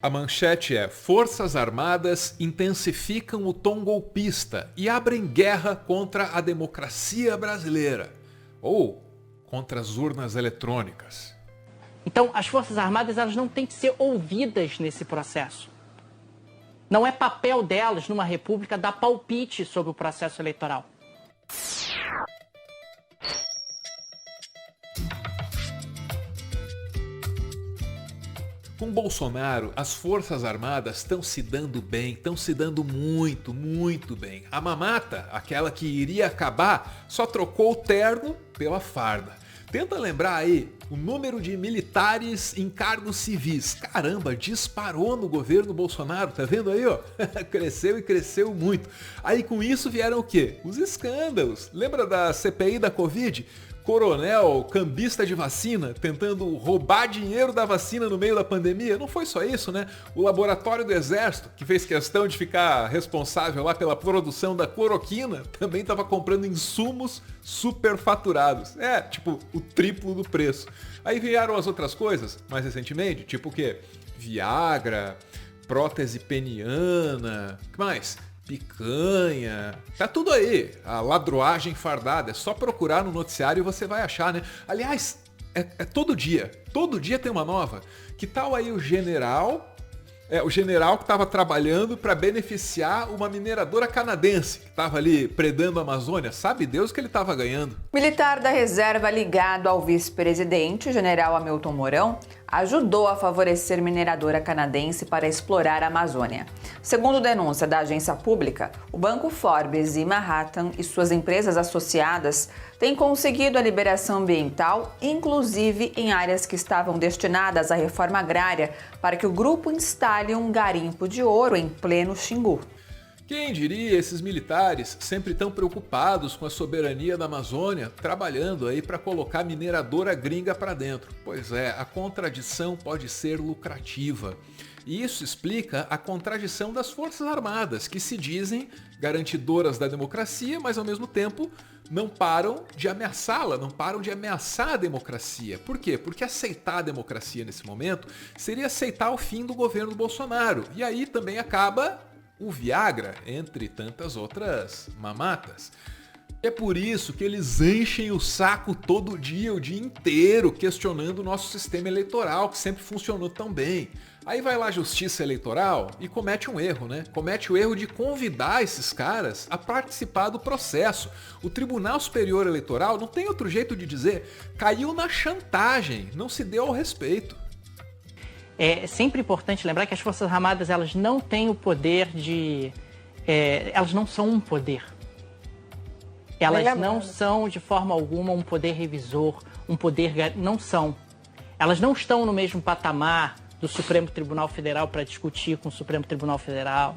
A manchete é: Forças Armadas intensificam o tom golpista e abrem guerra contra a democracia brasileira. Ou contra as urnas eletrônicas. Então, as Forças Armadas elas não têm que ser ouvidas nesse processo. Não é papel delas, numa república, dar palpite sobre o processo eleitoral. Com Bolsonaro, as Forças Armadas estão se dando bem, estão se dando muito, muito bem. A mamata, aquela que iria acabar, só trocou o terno pela farda. Tenta lembrar aí o número de militares em cargos civis. Caramba, disparou no governo Bolsonaro, tá vendo aí, ó? Cresceu e cresceu muito. Aí com isso vieram o quê? Os escândalos. Lembra da CPI da Covid? Coronel, cambista de vacina, tentando roubar dinheiro da vacina no meio da pandemia. Não foi só isso, né? O laboratório do Exército, que fez questão de ficar responsável lá pela produção da cloroquina, também estava comprando insumos superfaturados. É, tipo, o triplo do preço. Aí vieram as outras coisas, mais recentemente, tipo o quê? Viagra, prótese peniana, o que mais? Picanha, tá tudo aí, a ladroagem fardada, é só procurar no noticiário e você vai achar, né? Aliás, é todo dia tem uma nova. Que tal aí o general que estava trabalhando para beneficiar uma mineradora canadense, que estava ali predando a Amazônia, sabe Deus que ele estava ganhando. Militar da reserva ligado ao vice-presidente, general Hamilton Mourão, ajudou a favorecer mineradora canadense para explorar a Amazônia. Segundo denúncia da agência pública, o Banco Forbes e Manhattan e suas empresas associadas têm conseguido a liberação ambiental, inclusive em áreas que estavam destinadas à reforma agrária, para que o grupo instale um garimpo de ouro em pleno Xingu. Quem diria, esses militares sempre tão preocupados com a soberania da Amazônia, trabalhando aí para colocar mineradora gringa para dentro. Pois é, a contradição pode ser lucrativa. E isso explica a contradição das Forças Armadas, que se dizem garantidoras da democracia, mas ao mesmo tempo não param de ameaçá-la, não param de ameaçar a democracia. Por quê? Porque aceitar a democracia nesse momento seria aceitar o fim do governo Bolsonaro. E aí também acaba o Viagra, entre tantas outras mamatas. É por isso que eles enchem o saco todo dia, o dia inteiro, questionando o nosso sistema eleitoral, que sempre funcionou tão bem. Aí vai lá a Justiça Eleitoral e comete um erro, né? Comete o erro de convidar esses caras a participar do processo. O Tribunal Superior Eleitoral, não tem outro jeito de dizer, caiu na chantagem, não se deu ao respeito. É sempre importante lembrar que as Forças Armadas elas não têm o poder de... elas não são um poder. Elas não são, de forma alguma, um poder revisor, um poder... Não são. Elas não estão no mesmo patamar do Supremo Tribunal Federal para discutir com o Supremo Tribunal Federal.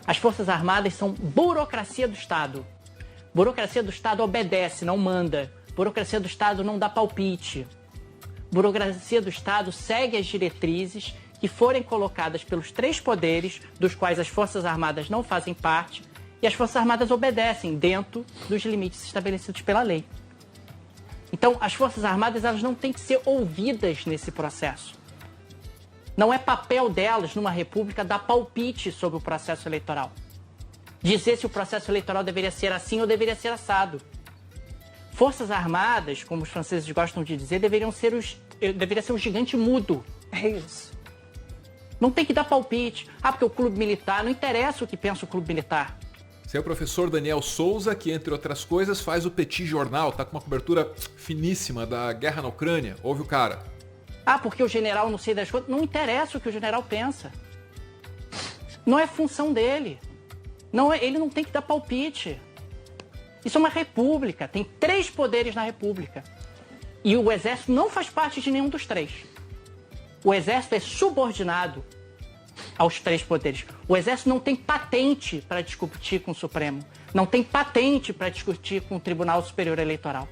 As Forças Armadas são burocracia do Estado. Burocracia do Estado obedece, não manda. Burocracia do Estado não dá palpite. Burocracia do Estado segue as diretrizes que forem colocadas pelos três poderes, dos quais as Forças Armadas não fazem parte, e as Forças Armadas obedecem dentro dos limites estabelecidos pela lei. Então, as Forças Armadas elas não têm que ser ouvidas nesse processo. Não é papel delas, numa república, dar palpite sobre o processo eleitoral. Dizer se o processo eleitoral deveria ser assim ou deveria ser assado. Forças Armadas, como os franceses gostam de dizer, deveria ser um gigante mudo. É isso. Não tem que dar palpite. Porque o clube militar, não interessa o que pensa o clube militar. Esse é o professor Daniel Souza, que, entre outras coisas, faz o Petit Jornal, tá com uma cobertura finíssima da guerra na Ucrânia. Ouve o cara. Porque o general não sei das coisas. Não interessa o que o general pensa. Não é função dele. Ele não tem que dar palpite. Isso é uma república, tem três poderes na república. E o Exército não faz parte de nenhum dos três. O Exército é subordinado aos três poderes. O Exército não tem patente para discutir com o Supremo. Não tem patente para discutir com o Tribunal Superior Eleitoral.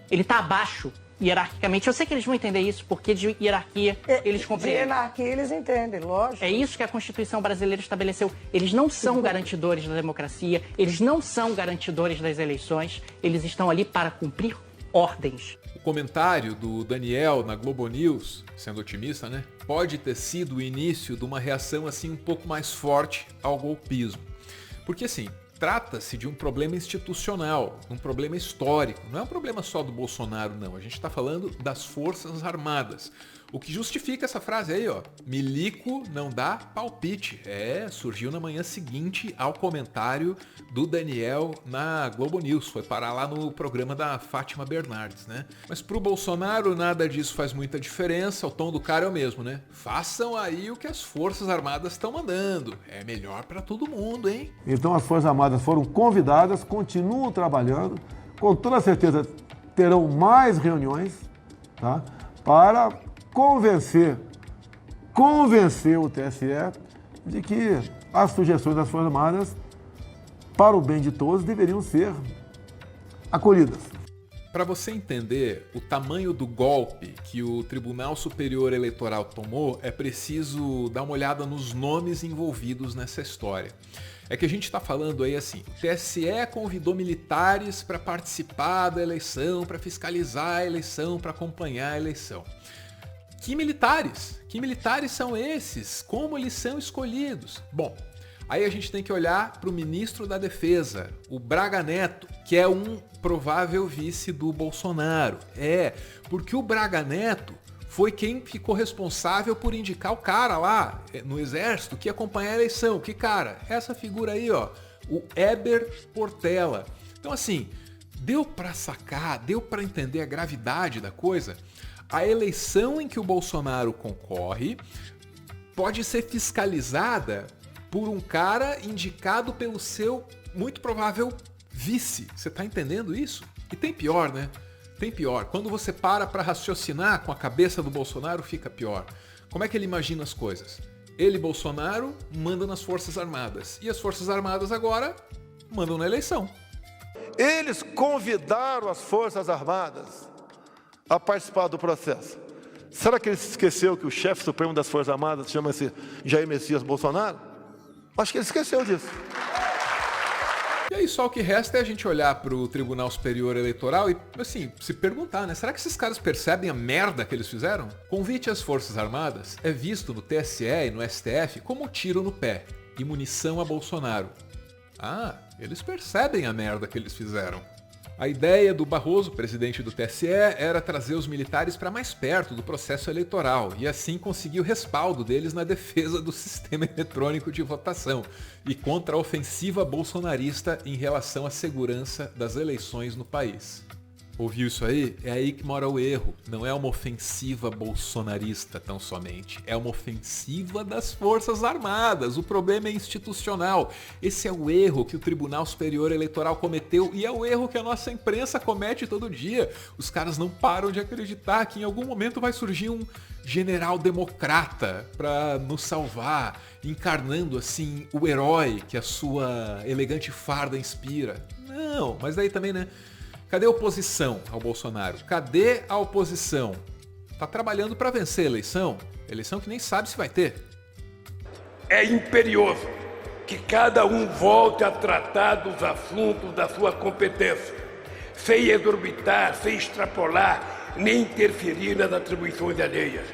Ele está abaixo, hierarquicamente. Eu sei que eles vão entender isso, porque de hierarquia eles compreendem. De hierarquia eles entendem, lógico. É isso que a Constituição brasileira estabeleceu. Eles não são garantidores da democracia, eles não são garantidores das eleições, eles estão ali para cumprir ordens. O comentário do Daniel na Globo News, sendo otimista, né, pode ter sido o início de uma reação assim um pouco mais forte ao golpismo. Porque assim, trata-se de um problema institucional, um problema histórico. Não é um problema só do Bolsonaro, não. A gente está falando das Forças Armadas. O que justifica essa frase aí, ó. Milico não dá palpite. Surgiu na manhã seguinte ao comentário do Daniel na Globo News. Foi parar lá no programa da Fátima Bernardes, né? Mas pro Bolsonaro nada disso faz muita diferença. O tom do cara é o mesmo, né? Façam aí o que as Forças Armadas estão mandando. É melhor para todo mundo, hein? Então as Forças Armadas foram convidadas, continuam trabalhando. Com toda certeza terão mais reuniões, tá? Para convencer o TSE de que as sugestões das Forças Armadas, para o bem de todos, deveriam ser acolhidas. Para você entender o tamanho do golpe que o Tribunal Superior Eleitoral tomou, é preciso dar uma olhada nos nomes envolvidos nessa história. É que a gente está falando aí assim, o TSE convidou militares para participar da eleição, para fiscalizar a eleição, para acompanhar a eleição. Que militares? Que militares são esses? Como eles são escolhidos? Bom, aí a gente tem que olhar para o ministro da Defesa, o Braga Neto, que é um provável vice do Bolsonaro. Porque o Braga Neto foi quem ficou responsável por indicar o cara lá no Exército que ia acompanhar a eleição. Que cara? Essa figura aí, ó, o Heber Portela. Então assim, deu para sacar, deu para entender a gravidade da coisa? A eleição em que o Bolsonaro concorre pode ser fiscalizada por um cara indicado pelo seu muito provável vice. Você tá entendendo isso? E tem pior, né? Tem pior. Quando você para raciocinar com a cabeça do Bolsonaro, fica pior. Como é que ele imagina as coisas? Ele, Bolsonaro, manda nas Forças Armadas. E as Forças Armadas agora mandam na eleição. Eles convidaram as Forças Armadas a participar do processo. Será que ele se esqueceu que o chefe supremo das Forças Armadas chama-se Jair Messias Bolsonaro? Acho que ele esqueceu disso. E aí só o que resta é a gente olhar para o Tribunal Superior Eleitoral e, assim, se perguntar, né? Será que esses caras percebem a merda que eles fizeram? Convite às Forças Armadas é visto no TSE e no STF como tiro no pé e munição a Bolsonaro. Ah, eles percebem a merda que eles fizeram. A ideia do Barroso, presidente do TSE, era trazer os militares para mais perto do processo eleitoral e assim conseguir o respaldo deles na defesa do sistema eletrônico de votação e contra a ofensiva bolsonarista em relação à segurança das eleições no país. Ouviu isso aí? É aí que mora o erro. Não é uma ofensiva bolsonarista tão somente. É uma ofensiva das Forças Armadas. O problema é institucional. Esse é o erro que o Tribunal Superior Eleitoral cometeu e é o erro que a nossa imprensa comete todo dia. Os caras não param de acreditar que em algum momento vai surgir um general democrata para nos salvar, encarnando assim o herói que a sua elegante farda inspira. Não, mas daí também, né? Cadê a oposição ao Bolsonaro? Cadê a oposição? Tá trabalhando para vencer a eleição? Eleição que nem sabe se vai ter. É imperioso que cada um volte a tratar dos assuntos da sua competência, sem exorbitar, sem extrapolar, nem interferir nas atribuições alheias.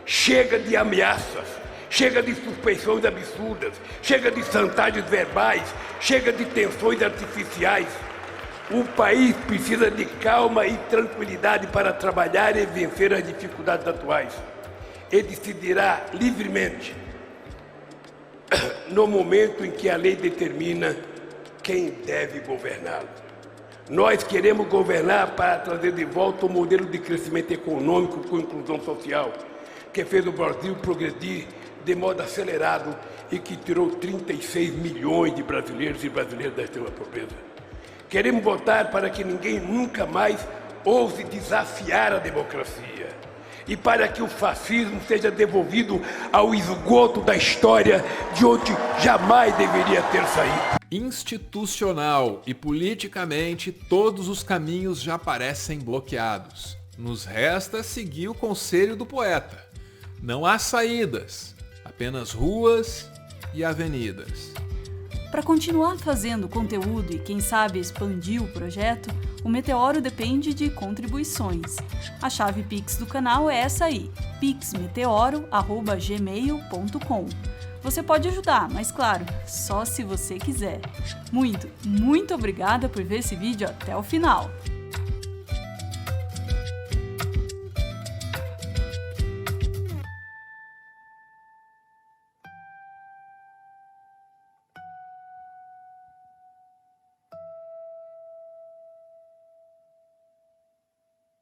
Chega de ameaças, chega de suspeições absurdas, chega de chantagens verbais, chega de tensões artificiais. O país precisa de calma e tranquilidade para trabalhar e vencer as dificuldades atuais. Ele decidirá livremente no momento em que a lei determina quem deve governá-lo. Nós queremos governar para trazer de volta o modelo de crescimento econômico com inclusão social, que fez o Brasil progredir de modo acelerado e que tirou 36 milhões de brasileiros e brasileiras da extrema pobreza. Queremos votar para que ninguém nunca mais ouse desafiar a democracia e para que o fascismo seja devolvido ao esgoto da história de onde jamais deveria ter saído. Institucional e politicamente, todos os caminhos já parecem bloqueados. Nos resta seguir o conselho do poeta. Não há saídas, apenas ruas e avenidas. Para continuar fazendo conteúdo e, quem sabe, expandir o projeto, O Meteoro depende de contribuições. A chave Pix do canal é essa aí, pixmeteoro@gmail.com. Você pode ajudar, mas claro, só se você quiser. Muito, muito obrigada por ver esse vídeo até o final!